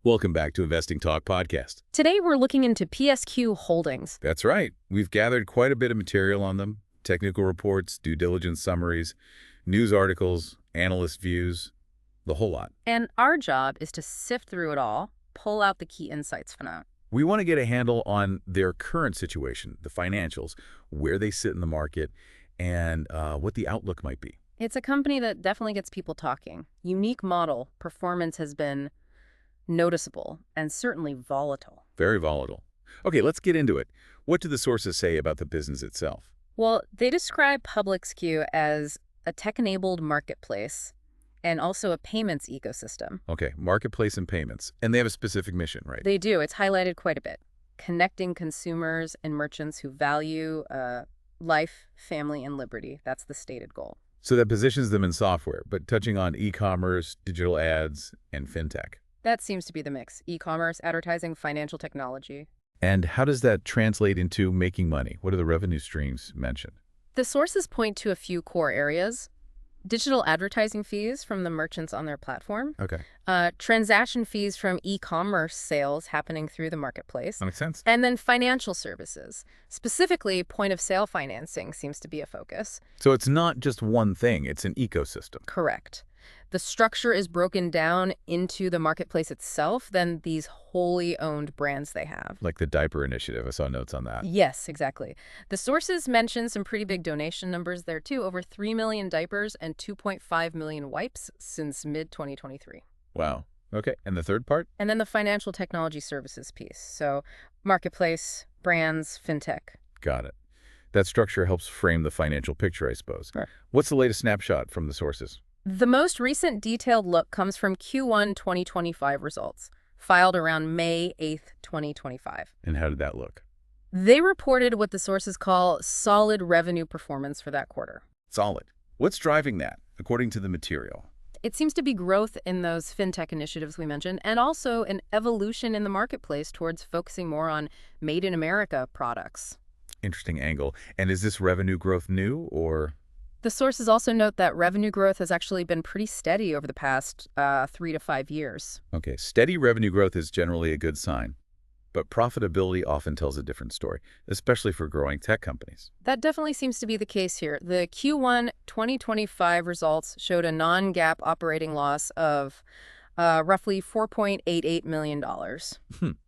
Welcome back to Investing Talk Podcast. Today we're looking into PSQ holdings. That's right. We've gathered quite a bit of material on them. Technical reports, due diligence summaries, news articles, analyst views, the whole lot. And our job is to sift through it all, pull out the key insights for now. We want to get a handle on their current situation, the financials, where they sit in the market, and what the outlook might be. It's a company that definitely gets people talking. Unique model, performance has been noticeable and certainly volatile. Very volatile. Okay, let's get into it. What do the sources say about the business itself? Well, they describe PSQ as a tech-enabled marketplace and also a payments ecosystem. Okay, marketplace and payments. And they have a specific mission, right? They do. It's highlighted quite a bit. Connecting consumers and merchants who value life, family, and liberty. That's the stated goal. So that positions them in software, but touching on e-commerce, digital ads, and fintech. That seems to be the mix. E-commerce, advertising, financial technology. And how does that translate into making money? What are the revenue streams mentioned? The sources point to a few core areas. Digital advertising fees from the merchants on their platform. Okay. Transaction fees from e-commerce sales happening through the marketplace. That makes sense. And then financial services. Specifically, point-of-sale financing seems to be a focus. So it's not just one thing, it's an ecosystem. Correct. The structure is broken down into the marketplace itself, then these wholly owned brands they have. Like the diaper initiative, I saw notes on that. Yes, exactly. The sources mention some pretty big donation numbers there too, over 3 million diapers and 2.5 million wipes since mid-2023. Wow. Okay, and the third part? And then the financial technology services piece. So marketplace, brands, fintech. Got it. That structure helps frame the financial picture, I suppose. Sure. What's the latest snapshot from the sources? The most recent detailed look comes from Q1 2025 results, filed around May 8th, 2025. And how did that look? They reported what the sources call solid revenue performance for that quarter. Solid. What's driving that, according to the material? It seems to be growth in those fintech initiatives we mentioned, and also an evolution in the marketplace towards focusing more on Made in America products. Interesting angle. And is this revenue growth new, or...? The sources also note that revenue growth has actually been pretty steady over the past 3 to 5 years. Okay, steady revenue growth is generally a good sign, but profitability often tells a different story, especially for growing tech companies. That definitely seems to be the case here. The Q1 2025 results showed a non-GAAP operating loss of roughly $4.88 million.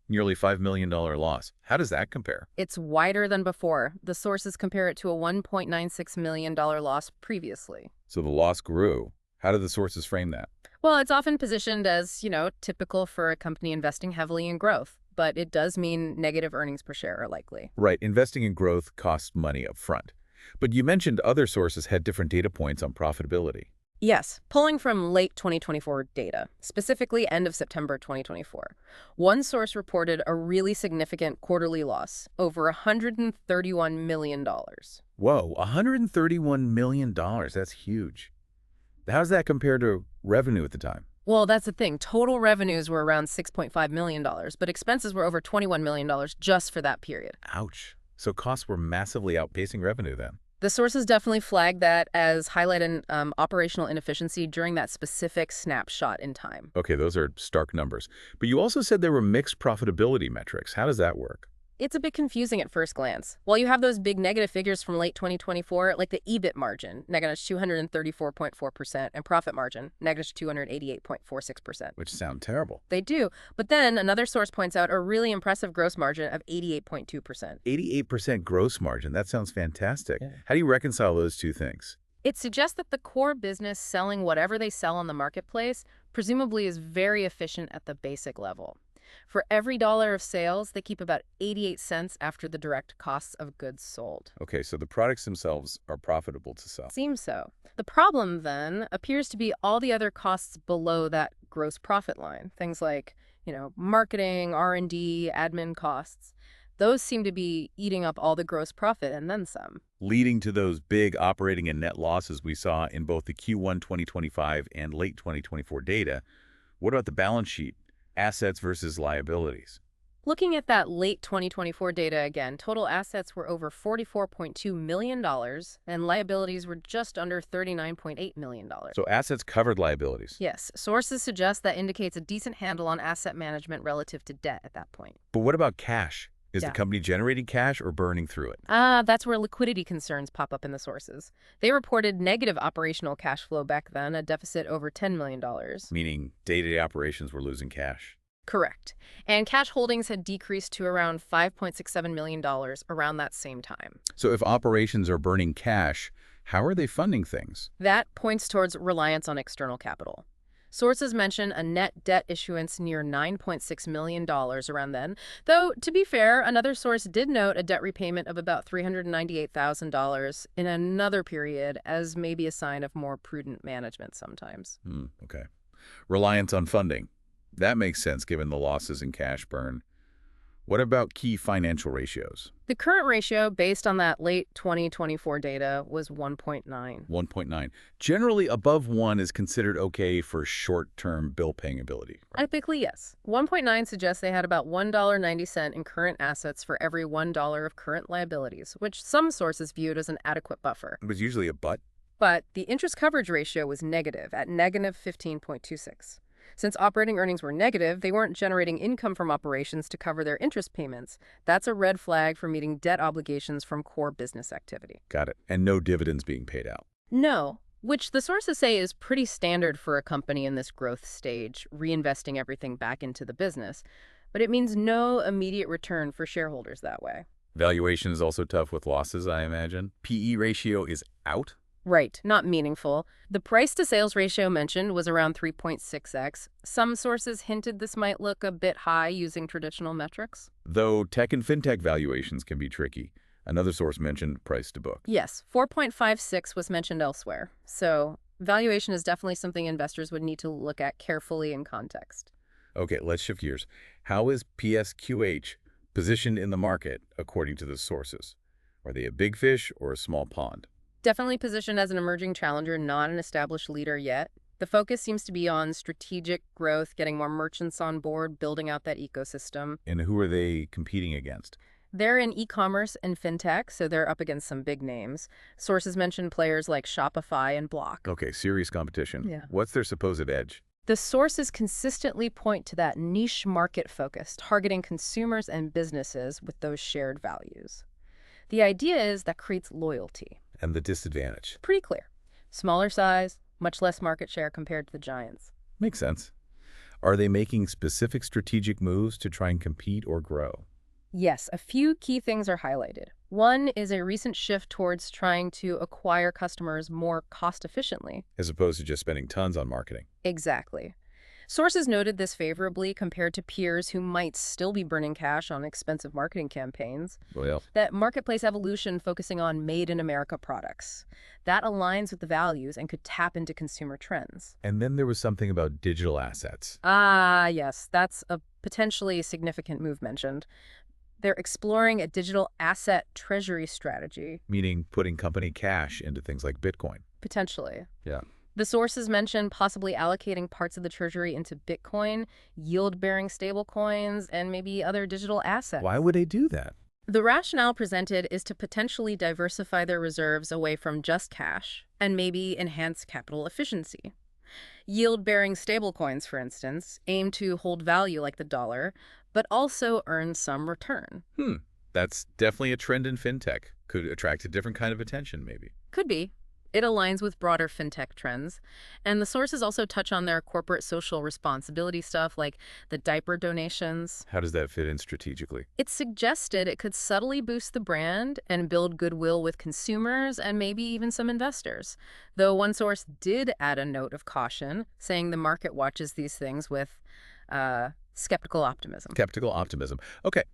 Nearly $5 million loss. How does that compare? It's wider than before. The sources compare it to a $1.96 million loss previously. So the loss grew. How do the sources frame that? Well, it's often positioned as, typical for a company investing heavily in growth, but it does mean negative earnings per share are likely. Right. Investing in growth costs money up front. But you mentioned other sources had different data points on profitability. Yes, pulling from late 2024 data, specifically end of September 2024. One source reported a really significant quarterly loss, over $131 million. Whoa, $131 million. That's huge. How does that compare to revenue at the time? Well, that's the thing. Total revenues were around $6.5 million, but expenses were over $21 million just for that period. Ouch. So costs were massively outpacing revenue then. The sources definitely flag that as highlighting operational inefficiency during that specific snapshot in time. Okay, those are stark numbers. But you also said there were mixed profitability metrics. How does that work? It's a bit confusing at first glance. While you have those big negative figures from late 2024, like the EBIT margin, negative 234.4%, and profit margin, negative 288.46%. Which sound terrible. They do. But then another source points out a really impressive gross margin of 88.2%. 88% gross margin. That sounds fantastic. Yeah. How do you reconcile those two things? It suggests that the core business selling whatever they sell on the marketplace presumably is very efficient at the basic level. For every dollar of sales, they keep about 88 cents after the direct costs of goods sold. Okay, so the products themselves are profitable to sell. Seems so. The problem, then, appears to be all the other costs below that gross profit line. Things like, marketing, R&D, admin costs. Those seem to be eating up all the gross profit and then some. Leading to those big operating and net losses we saw in both the Q1 2025 and late 2024 data. What about the balance sheet? Assets versus liabilities. Looking at that late 2024 data again, total assets were over $44.2 million, and liabilities were just under $39.8 million. So assets covered liabilities. Yes, sources suggest that indicates a decent handle on asset management relative to debt at that point. But what about cash? Is Yeah. the company generating cash or burning through it? That's where liquidity concerns pop up in the sources. They reported negative operational cash flow back then, a deficit over $10 million. Meaning day-to-day operations were losing cash. Correct. And cash holdings had decreased to around $5.67 million around that same time. So if operations are burning cash, how are they funding things? That points towards reliance on external capital. Sources mention a net debt issuance near $9.6 million around then, though, to be fair, another source did note a debt repayment of about $398,000 in another period as maybe a sign of more prudent management sometimes. Okay. Reliance on funding. That makes sense given the losses in cash burn. What about key financial ratios? The current ratio, based on that late 2024 data, was 1.9. 1.9. Generally, above 1 is considered okay for short-term bill-paying ability. Right? Typically, yes. 1.9 suggests they had about $1.90 in current assets for every $1 of current liabilities, which some sources viewed as an adequate buffer. It was usually a but. But the interest coverage ratio was negative, at negative 15.26. Since operating earnings were negative, they weren't generating income from operations to cover their interest payments. That's a red flag for meeting debt obligations from core business activity. Got it. And no dividends being paid out. No, which the sources say is pretty standard for a company in this growth stage, reinvesting everything back into the business. But it means no immediate return for shareholders that way. Valuation is also tough with losses, I imagine. PE ratio is out. Right, not meaningful. The price-to-sales ratio mentioned was around 3.6x. Some sources hinted this might look a bit high using traditional metrics. Though tech and fintech valuations can be tricky. Another source mentioned price to book. Yes, 4.56 was mentioned elsewhere. So valuation is definitely something investors would need to look at carefully in context. Okay, let's shift gears. How is PSQH positioned in the market according to the sources? Are they a big fish or a small pond? Definitely positioned as an emerging challenger, not an established leader yet. The focus seems to be on strategic growth, getting more merchants on board, building out that ecosystem. And who are they competing against? They're in e-commerce and fintech, so they're up against some big names. Sources mention players like Shopify and Block. Okay, serious competition. Yeah. What's their supposed edge? The sources consistently point to that niche market focus, targeting consumers and businesses with those shared values. The idea is that creates loyalty. And the disadvantage? Pretty clear. Smaller size, much less market share compared to the giants. Makes sense. Are they making specific strategic moves to try and compete or grow? Yes, a few key things are highlighted. One is a recent shift towards trying to acquire customers more cost-efficiently. As opposed to just spending tons on marketing. Exactly. Sources noted this favorably compared to peers who might still be burning cash on expensive marketing campaigns. Well, That marketplace evolution focusing on made-in-America products. That aligns with the values and could tap into consumer trends. and then there was something about digital assets. Yes, that's a potentially significant move mentioned. They're exploring a digital asset treasury strategy. Meaning putting company cash into things like Bitcoin. Potentially. Yeah. The sources mention possibly allocating parts of the treasury into Bitcoin, yield-bearing stablecoins, and maybe other digital assets. Why would they do that? The rationale presented is to potentially diversify their reserves away from just cash and maybe enhance capital efficiency. Yield-bearing stablecoins, for instance, aim to hold value like the dollar, but also earn some return. That's definitely a trend in fintech. Could attract a different kind of attention, maybe. Could be. It aligns with broader fintech trends. And the sources also touch on their corporate social responsibility stuff like the diaper donations. How does that fit in strategically? It suggested it could subtly boost the brand and build goodwill with consumers and maybe even some investors. Though one source did add a note of caution, saying the market watches these things with skeptical optimism. Skeptical optimism. Okay,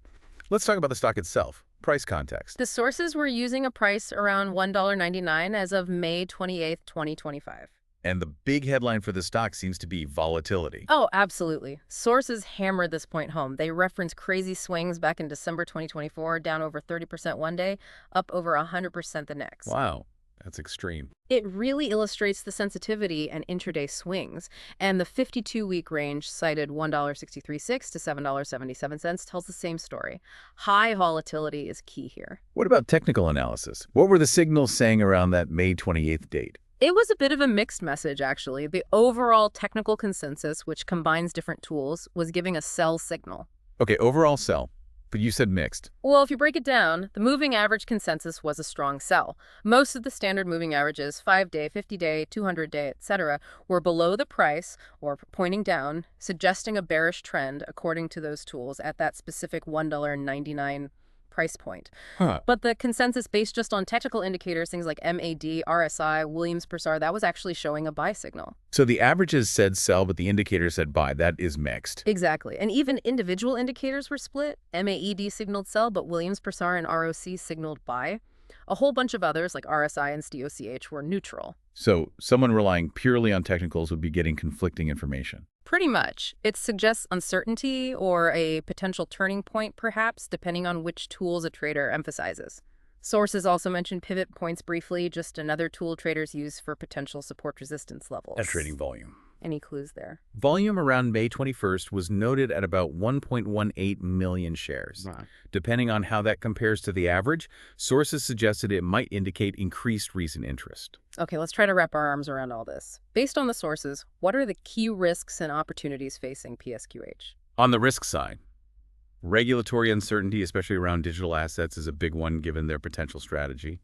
let's talk about the stock itself. Price context. The sources were using a price around $1.99 as of May 28, 2025. And the big headline for the stock seems to be volatility. Oh, absolutely. Sources hammered this point home. They reference crazy swings back in December 2024, down over 30% one day, up over 100% the next. Wow. That's extreme. It really illustrates the sensitivity and intraday swings, and the 52-week range cited $1.636 to $7.77 tells the same story. High volatility is key here. What about technical analysis? What were the signals saying around that May 28th date? It was a bit of a mixed message, actually. The overall technical consensus, which combines different tools, was giving a sell signal. Okay, overall sell, but you said mixed. Well, if you break it down, the moving average consensus was a strong sell. Most of the standard moving averages, 5-day, 50-day, 200-day, etc., were below the price or pointing down, suggesting a bearish trend according to those tools at that specific $1.99 price point. Huh. But the consensus based just on technical indicators, things like MAD, RSI, Williams per SAR, that was actually showing a buy signal. So the averages said sell, but the indicator said buy. That is mixed. Exactly. And even individual indicators were split. MAED signaled sell, but Williams per SAR and ROC signaled buy. A whole bunch of others, like RSI and STOCH, were neutral. So someone relying purely on technicals would be getting conflicting information. Pretty much. It suggests uncertainty or a potential turning point, perhaps, depending on which tools a trader emphasizes. Sources also mention pivot points briefly, just another tool traders use for potential support resistance levels. At trading volume. Any clues there? Volume around May 21st was noted at about 1.18 million shares. Wow. Depending on how that compares to the average, sources suggested it might indicate increased recent interest. Okay, let's try to wrap our arms around all this. Based on the sources, what are the key risks and opportunities facing PSQH? On the risk side, regulatory uncertainty, especially around digital assets, is a big one given their potential strategy.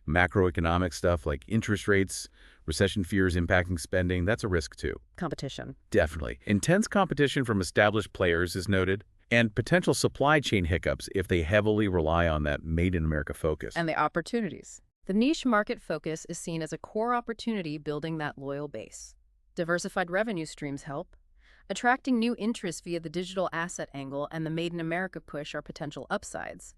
Macroeconomic stuff like interest rates, recession fears impacting spending, that's a risk too. Competition. Definitely. Intense competition from established players is noted, and potential supply chain hiccups if they heavily rely on that Made in America focus. And the opportunities. The niche market focus is seen as a core opportunity building that loyal base. Diversified revenue streams help. Attracting new interest via the digital asset angle and the Made in America push are potential upsides.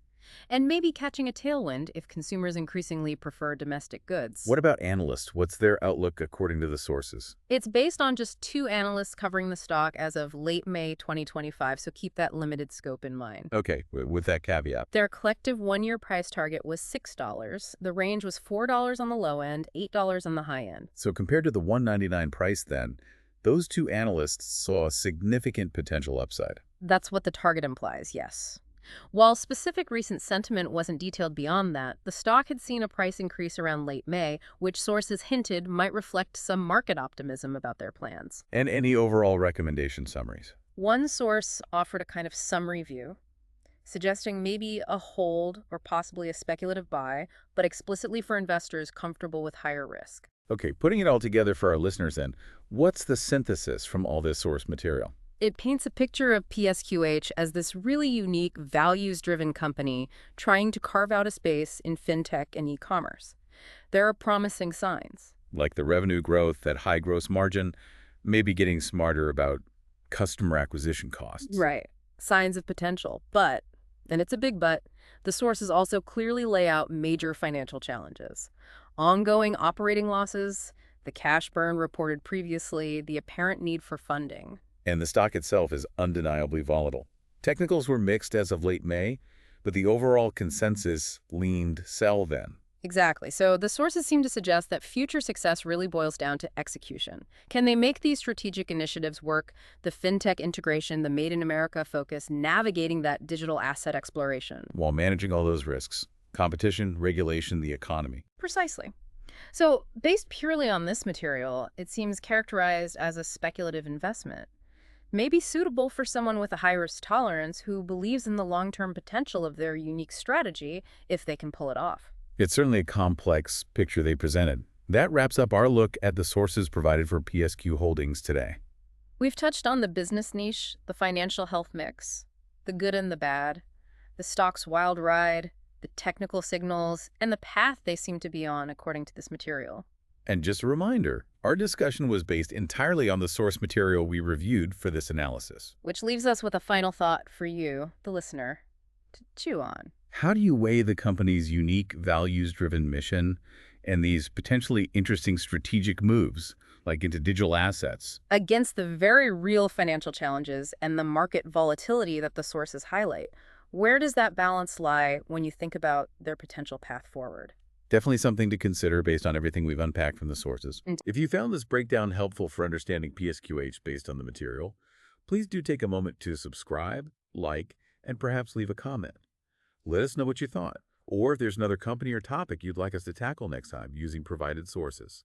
And maybe catching a tailwind if consumers increasingly prefer domestic goods. What about analysts? What's their outlook according to the sources? It's based on just 2 analysts covering the stock as of late May 2025, so keep that limited scope in mind. Okay, with that caveat. Their collective one-year price target was $6. The range was $4 on the low end, $8 on the high end. So compared to the $199 price then, those 2 analysts saw a significant potential upside. That's what the target implies, yes. While specific recent sentiment wasn't detailed beyond that, the stock had seen a price increase around late May, which sources hinted might reflect some market optimism about their plans. And any overall recommendation summaries? One source offered a kind of summary view, suggesting maybe a hold or possibly a speculative buy, but explicitly for investors comfortable with higher risk. Okay, putting it all together for our listeners then, what's the synthesis from all this source material? It paints a picture of PSQH as this really unique, values-driven company trying to carve out a space in fintech and e-commerce. There are promising signs. Like the revenue growth, that high gross margin, maybe getting smarter about customer acquisition costs. Right. Signs of potential. But, and it's a big but, the sources also clearly lay out major financial challenges. Ongoing operating losses, the cash burn reported previously, the apparent need for funding. And the stock itself is undeniably volatile. Technicals were mixed as of late May, but the overall consensus leaned sell then. Exactly. So the sources seem to suggest that future success really boils down to execution. Can they make these strategic initiatives work? The fintech integration, the Made in America focus, navigating that digital asset exploration. While managing all those risks, competition, regulation, the economy. Precisely. So based purely on this material, it seems characterized as a speculative investment. May be suitable for someone with a high-risk tolerance who believes in the long-term potential of their unique strategy if they can pull it off. It's certainly a complex picture they presented. That wraps up our look at the sources provided for PSQ Holdings today. We've touched on the business niche, the financial health mix, the good and the bad, the stock's wild ride, the technical signals, and the path they seem to be on according to this material. And just a reminder, our discussion was based entirely on the source material we reviewed for this analysis. Which leaves us with a final thought for you, the listener, to chew on. How do you weigh the company's unique values-driven mission and these potentially interesting strategic moves, like into digital assets, against the very real financial challenges and the market volatility that the sources highlight? Where does that balance lie when you think about their potential path forward? Definitely something to consider based on everything we've unpacked from the sources. And If you found this breakdown helpful for understanding PSQH based on the material, please do take a moment to subscribe, like, and perhaps leave a comment. Let us know what you thought, or if there's another company or topic you'd like us to tackle next time using provided sources.